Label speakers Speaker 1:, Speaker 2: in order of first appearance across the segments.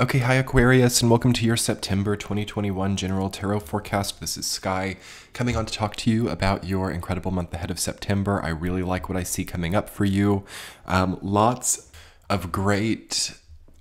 Speaker 1: Okay, hi Aquarius, and welcome to your September 2021 General Tarot Forecast. This is Sky, coming on to talk to you about your incredible month ahead of September. I really like what I see coming up for you. Lots of great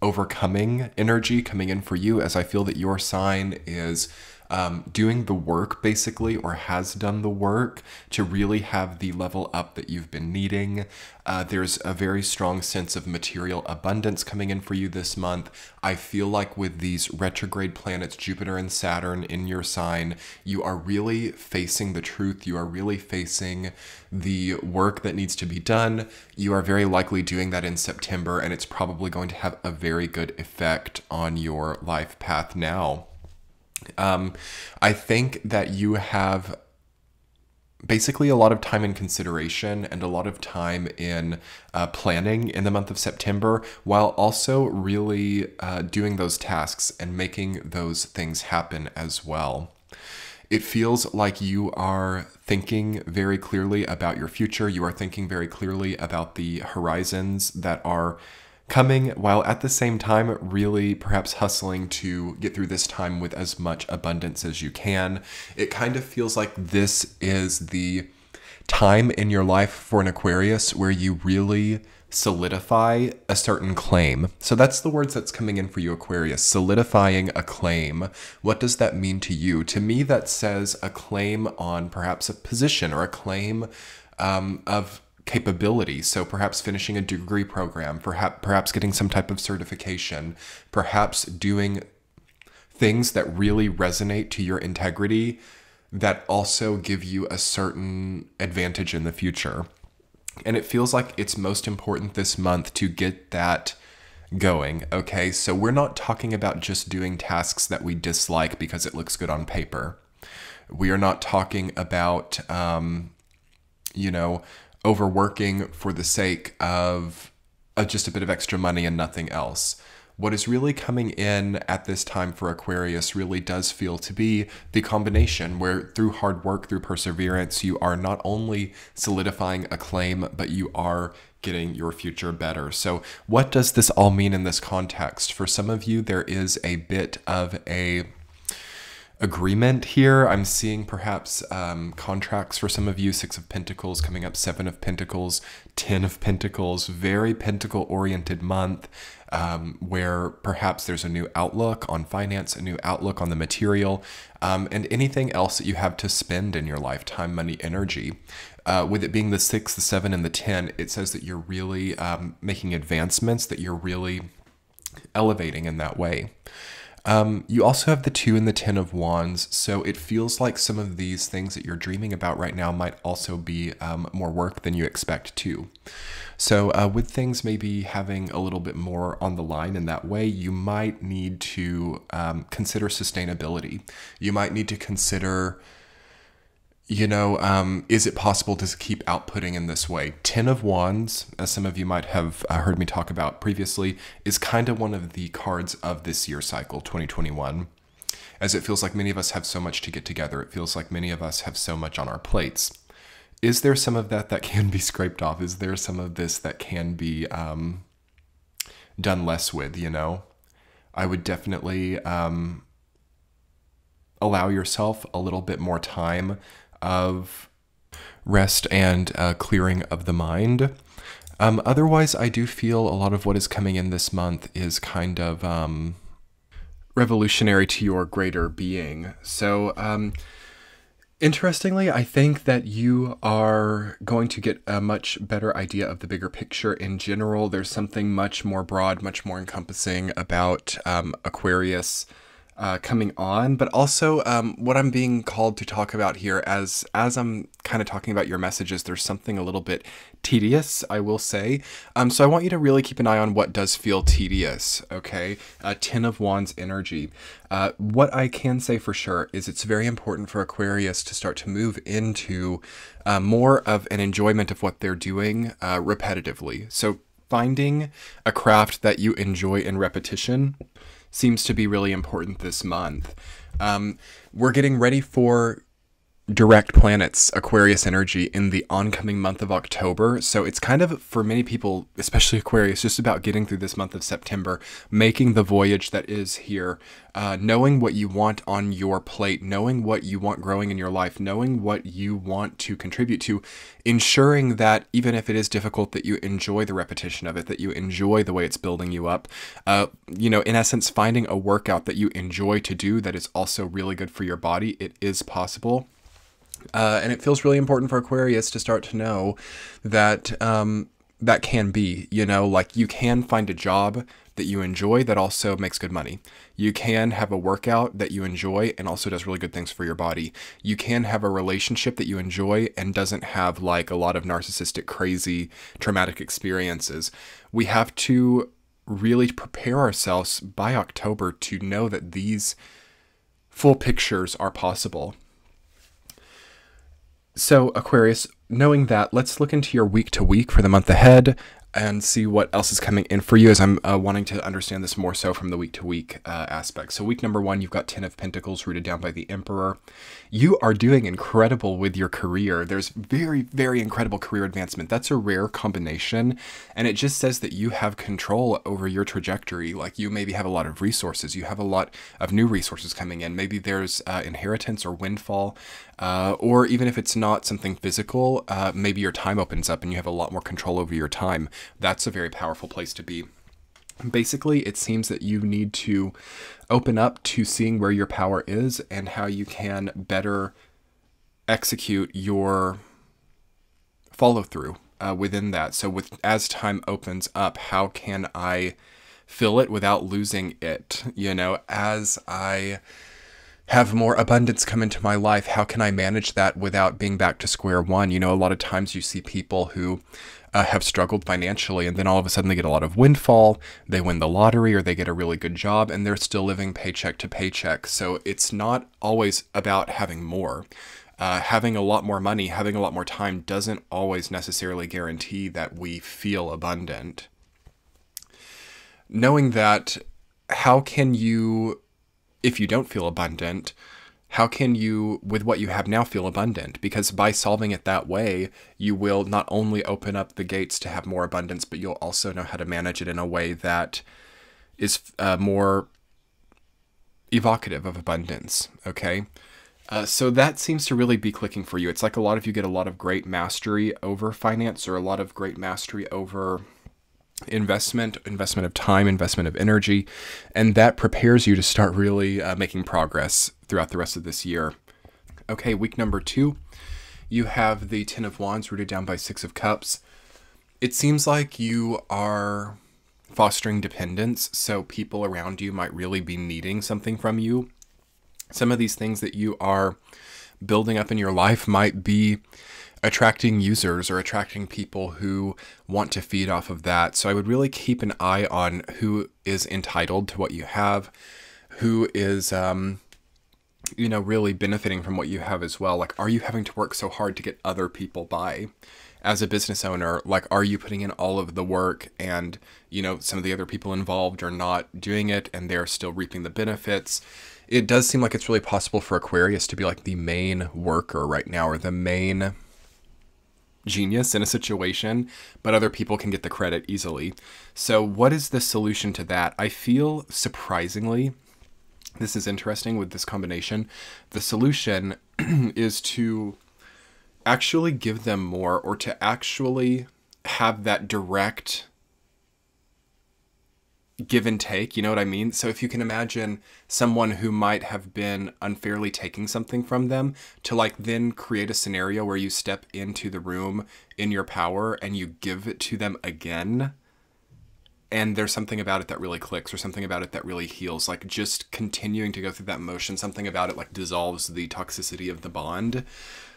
Speaker 1: overcoming energy coming in for you, as I feel that your sign is doing the work basically, or has done the work to really have the level up that you've been needing. There's a very strong sense of material abundance coming in for you this month. I feel like with these retrograde planets, Jupiter and Saturn in your sign, you are really facing the truth. You are really facing the work that needs to be done. You are very likely doing that in September, and it's probably going to have a very good effect on your life path now. I think that you have basically a lot of time in consideration and a lot of time in planning in the month of September, while also really doing those tasks and making those things happen as well. It feels like you are thinking very clearly about your future. You are thinking very clearly about the horizons that are coming, while at the same time really perhaps hustling to get through this time with as much abundance as you can. It kind of feels like this is the time in your life for an Aquarius where you really solidify a certain claim. So that's the words that's coming in for you, Aquarius. Solidifying a claim. What does that mean to you? To me, that says a claim on perhaps a position, or a claim of capability. So perhaps finishing a degree program, perhaps getting some type of certification, perhaps doing things that really resonate to your integrity that also give you a certain advantage in the future. And it feels like it's most important this month to get that going. Okay, so we're not talking about just doing tasks that we dislike because it looks good on paper. We are not talking about, overworking for the sake of just a bit of extra money and nothing else. What is really coming in at this time for Aquarius really does feel to be the combination where through hard work, through perseverance, you are not only solidifying a claim, but you are getting your future better. So what does this all mean in this context? For some of you, there is a bit of a agreement here. I'm seeing perhaps contracts for some of you. 6 of Pentacles coming up, 7 of Pentacles, 10 of Pentacles. Very pentacle oriented month, where perhaps there's a new outlook on finance, a new outlook on the material, and anything else that you have to spend in your lifetime, money, energy. With it being the 6, the 7, and the 10, it says that you're really making advancements, that you're really elevating in that way. You also have the 2 and the 10 of Wands, so it feels like some of these things that you're dreaming about right now might also be more work than you expect too. So with things maybe having a little bit more on the line in that way, you might need to consider sustainability. You might need to consider, is it possible to keep outputting in this way? 10 of Wands, as some of you might have heard me talk about previously, is kind of one of the cards of this year cycle, 2021. As it feels like many of us have so much to get together. It feels like many of us have so much on our plates. Is there some of that can be scraped off? Is there some of this that can be done less with, I would definitely allow yourself a little bit more time of rest and clearing of the mind. Otherwise, I do feel a lot of what is coming in this month is kind of revolutionary to your greater being. So interestingly, I think that you are going to get a much better idea of the bigger picture in general. There's something much more broad, much more encompassing about Aquarius coming on, but also what I'm being called to talk about here as I'm kind of talking about your messages, there's something a little bit tedious, I will say. So I want you to really keep an eye on what does feel tedious, okay? 10 of Wands energy. What I can say for sure is it's very important for Aquarius to start to move into more of an enjoyment of what they're doing repetitively. So finding a craft that you enjoy in repetition seems to be really important this month. We're getting ready for direct planets Aquarius energy in the oncoming month of October. So it's kind of, for many people, especially Aquarius, just about getting through this month of September, making the voyage that is here, knowing what you want on your plate, knowing what you want growing in your life, knowing what you want to contribute to, ensuring that even if it is difficult, that you enjoy the repetition of it, that you enjoy the way it's building you up. In essence, finding a workout that you enjoy to do that is also really good for your body. It is possible. And it feels really important for Aquarius to start to know that that can be, like you can find a job that you enjoy that also makes good money. You can have a workout that you enjoy and also does really good things for your body. You can have a relationship that you enjoy and doesn't have like a lot of narcissistic, crazy, traumatic experiences. We have to really prepare ourselves by October to know that these full pictures are possible. So Aquarius, knowing that, let's look into your week to week for the month ahead and see what else is coming in for you, as I'm wanting to understand this more so from the week to week aspect. So week number 1, you've got 10 of Pentacles rooted down by the Emperor. You are doing incredible with your career. There's very, very incredible career advancement. That's a rare combination. And it just says that you have control over your trajectory. Like you maybe have a lot of resources. You have a lot of new resources coming in. Maybe there's inheritance or windfall. Or even if it's not something physical, maybe your time opens up and you have a lot more control over your time. That's a very powerful place to be. Basically, it seems that you need to open up to seeing where your power is and how you can better execute your follow through within that. So as time opens up, how can I fill it without losing it? As I have more abundance come into my life, how can I manage that without being back to square one? A lot of times you see people who have struggled financially and then all of a sudden they get a lot of windfall, they win the lottery or they get a really good job and they're still living paycheck to paycheck. So it's not always about having more. Having a lot more money, having a lot more time doesn't always necessarily guarantee that we feel abundant. Knowing that, how can you, if you don't feel abundant, how can you, with what you have now, feel abundant? Because by solving it that way, you will not only open up the gates to have more abundance, but you'll also know how to manage it in a way that is more evocative of abundance, okay? So that seems to really be clicking for you. It's like a lot of you get a lot of great mastery over finance or a lot of great mastery over investment of time, investment of energy, and that prepares you to start really making progress throughout the rest of this year. Okay, week number 2, you have the 10 of Wands rooted down by 6 of Cups. It seems like you are fostering dependence, so people around you might really be needing something from you. Some of these things that you are building up in your life might be attracting users or attracting people who want to feed off of that. So I would really keep an eye on who is entitled to what you have, who is, really benefiting from what you have as well. Like, are you having to work so hard to get other people by? As a business owner, like, are you putting in all of the work and, some of the other people involved are not doing it and they're still reaping the benefits? It does seem like it's really possible for Aquarius to be like the main worker right now, or the main genius in a situation, but other people can get the credit easily. So what is the solution to that? I feel, surprisingly, this is interesting with this combination, the solution is to actually give them more, or to actually have that direct give and take, you know what I mean? So if you can imagine someone who might have been unfairly taking something from them, to like then create a scenario where you step into the room in your power and you give it to them again, and there's something about it that really clicks, or something about it that really heals. Like just continuing to go through that motion, something about it like dissolves the toxicity of the bond.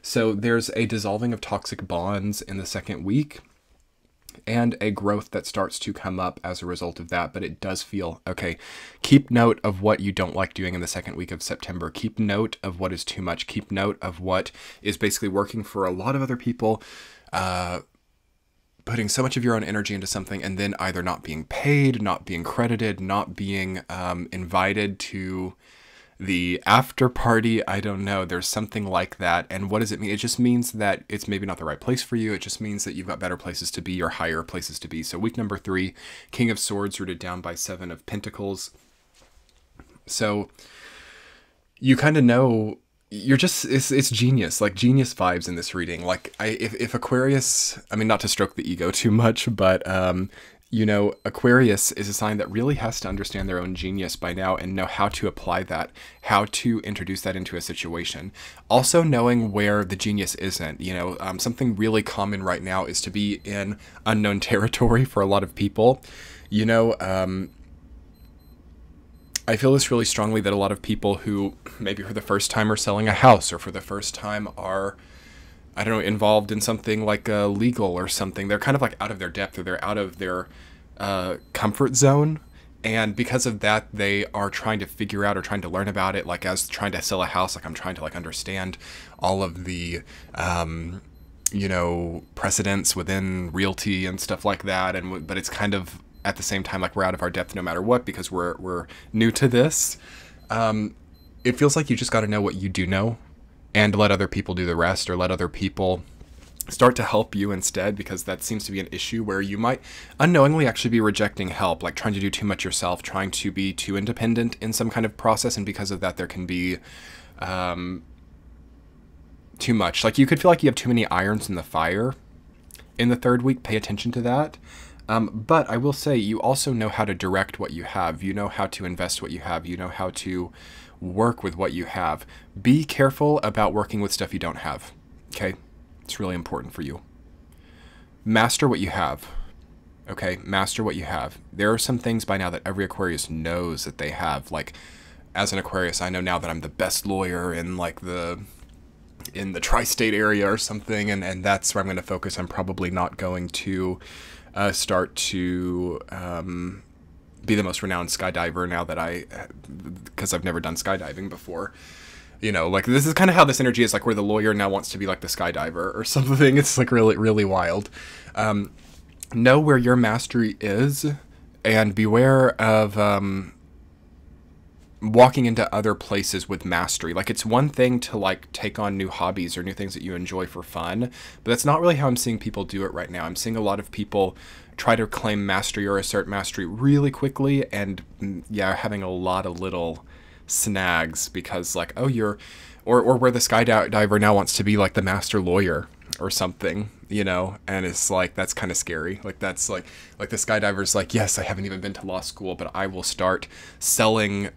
Speaker 1: So there's a dissolving of toxic bonds in the second week, and a growth that starts to come up as a result of that. But it does feel, okay, keep note of what you don't like doing in the second week of September. Keep note of what is too much. Keep note of what is basically working for a lot of other people, putting so much of your own energy into something and then either not being paid, not being credited, not being invited to the after party. I don't know. There's something like that. And what does it mean? It just means that it's maybe not the right place for you. It just means that you've got better places to be or higher places to be. So week number 3, King of Swords rooted down by 7 of Pentacles. So you kind of know you're just, it's genius, like genius vibes in this reading. Like if Aquarius, I mean, not to stroke the ego too much, but, you know, Aquarius is a sign that really has to understand their own genius by now and know how to apply that, how to introduce that into a situation. Also knowing where the genius isn't, you know, something really common right now is to be in unknown territory for a lot of people. You know, I feel this really strongly that a lot of people who maybe for the first time are selling a house or for the first time are, I don't know, involved in something like legal or something, they're kind of like out of their depth or they're out of their comfort zone. And because of that, they are trying to figure out or trying to learn about it. Like as trying to sell a house, like I'm trying to like understand all of the, you know, precedents within realty and stuff like that. And but it's kind of at the same time like we're out of our depth no matter what because we're new to this. It feels like you just got to know what you do know and let other people do the rest, or let other people start to help you instead, because that seems to be an issue where you might unknowingly actually be rejecting help, like trying to do too much yourself, trying to be too independent in some kind of process, and because of that there can be too much. Like you could feel like you have too many irons in the fire in the 3rd week. Pay attention to that. But I will say you also know how to direct what you have. You know how to invest what you have. You know how to work with what you have. Be careful about working with stuff you don't have. Okay? It's really important for you. Master what you have. Okay? Master what you have. There are some things by now that every Aquarius knows that they have. Like, as an Aquarius, I know now that I'm the best lawyer in like in the tri-state area or something, and that's where I'm going to focus. I'm probably not going to start to be the most renowned skydiver now that because I've never done skydiving before. You know, like this is kind of how this energy is, like where the lawyer now wants to be like the skydiver or something. It's like really, really wild. Know where your mastery is and beware of walking into other places with mastery. Like it's one thing to like take on new hobbies or new things that you enjoy for fun, but that's not really how I'm seeing people do it right now. I'm seeing a lot of people try to claim mastery or assert mastery really quickly, and yeah, having a lot of little snags because like, oh, or where the skydiver now wants to be like the master lawyer or something, you know, and it's like, that's kind of scary. Like that's like the skydiver's like, yes, I haven't even been to law school, but I will start selling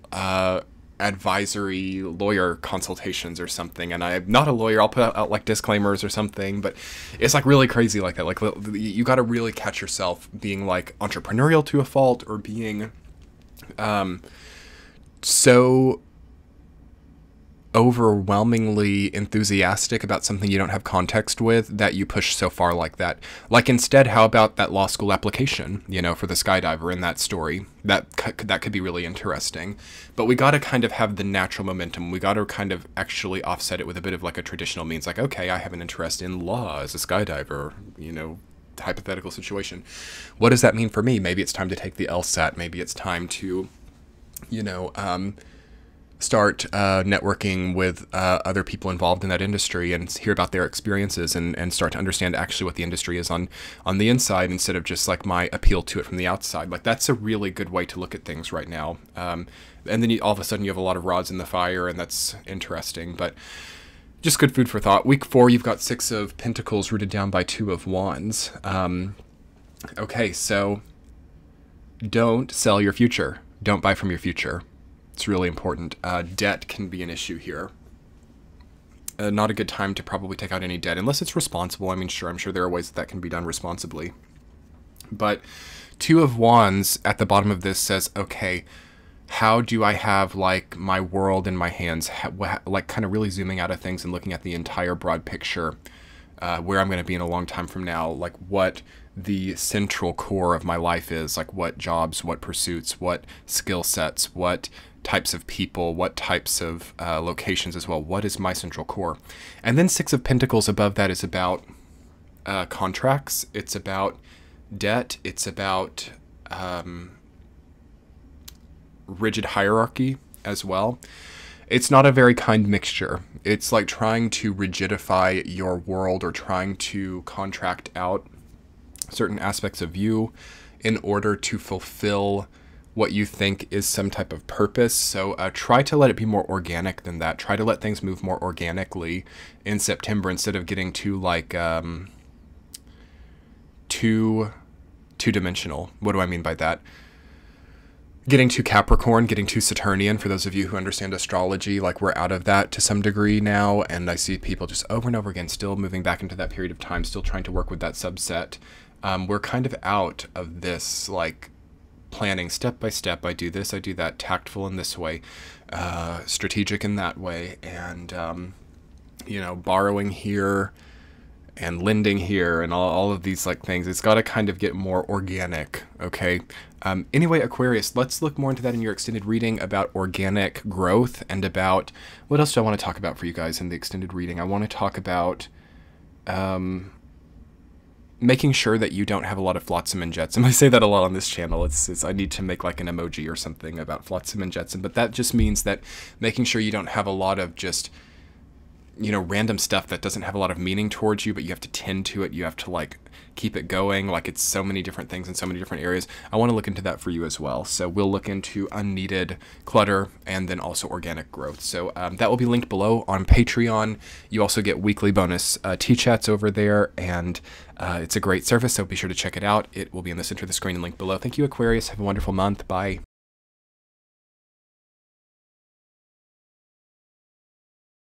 Speaker 1: advisory lawyer consultations or something, and I'm not a lawyer. I'll put out like disclaimers or something, but it's like really crazy like that. Like you got to really catch yourself being like entrepreneurial to a fault, or being so overwhelmingly enthusiastic about something you don't have context with that you push so far like that. Like instead, how about that law school application, you know, for the skydiver in that story? That could be really interesting. But we got to kind of have the natural momentum. We got to kind of actually offset it with a bit of like a traditional means, like, okay, I have an interest in law as a skydiver, you know, hypothetical situation. What does that mean for me? Maybe it's time to take the LSAT. Maybe it's time to, you know, start networking with other people involved in that industry and hear about their experiences, and start to understand actually what the industry is on the inside, instead of just like my appeal to it from the outside. Like that's a really good way to look at things right now. And then all of a sudden you have a lot of rods in the fire, and that's interesting, but just good food for thought. Week 4, you've got 6 of Pentacles rooted down by 2 of Wands. Okay, so don't sell your future. Don't buy from your future. It's really important. Debt can be an issue here. Not a good time to probably take out any debt unless it's responsible. I mean, sure, I'm sure there are ways that can be done responsibly. But 2 of Wands at the bottom of this says, okay, how do I have like my world in my hands? Like kind of really zooming out of things and looking at the entire broad picture, where I'm going to be in a long time from now, like what the central core of my life is, like what jobs, what pursuits, what skill sets, what types of people, what types of locations as well. What is my central core? And then 6 of Pentacles above that is about contracts. It's about debt. It's about rigid hierarchy as well. it's not a very kind mixture. It's like trying to rigidify your world or trying to contract out certain aspects of you in order to fulfill what you think is some type of purpose. So try to let it be more organic than that. Try to let things move more organically in September instead of getting too like two-dimensional. What do I mean by that? Getting too Capricorn, getting too Saturnian. For those of you who understand astrology, like we're out of that to some degree now, and I see people just over and over again still moving back into that period of time, still trying to work with that subset. We're kind of out of this like planning step by step. I do this, I do that, tactful in this way, strategic in that way, and you know, borrowing here and lending here and all of these like things. It's got to kind of get more organic. Okay. Anyway, Aquarius, let's look more into that in your extended reading about organic growth and about what else do I want to talk about for you guys in the extended reading. I want to talk about making sure that you don't have a lot of flotsam and jetsam. I say that a lot on this channel. It's I need to make like an emoji or something about flotsam and jetsam, but that just means that making sure you don't have a lot of just, you know, random stuff that doesn't have a lot of meaning towards you, but you have to tend to it. You have to like keep it going. Like it's so many different things in so many different areas. I want to look into that for you as well. So we'll look into unneeded clutter and then also organic growth. So that will be linked below on Patreon. You also get weekly bonus T-chats over there, and it's a great service. So be sure to check it out. It will be in the center of the screen and linked below. Thank you, Aquarius. Have a wonderful month. Bye.